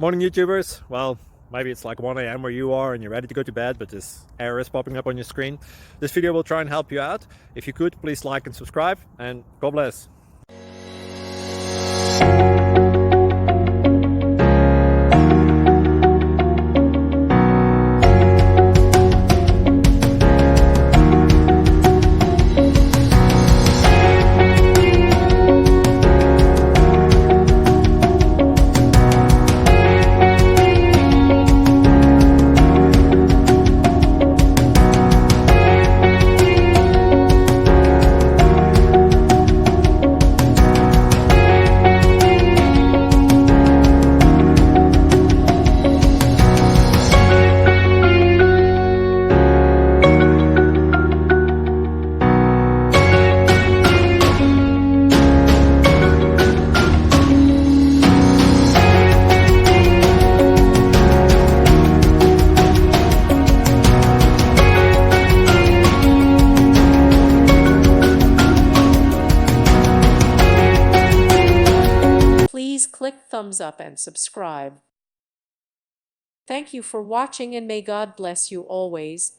Morning YouTubers. Well, maybe it's like 1 a.m. where you are and you're ready to go to bed, but this error is popping up on your screen. This video will try and help you out. If you could, please like and subscribe, and God bless. Please click thumbs up and subscribe. Thank you for watching, and may God bless you always.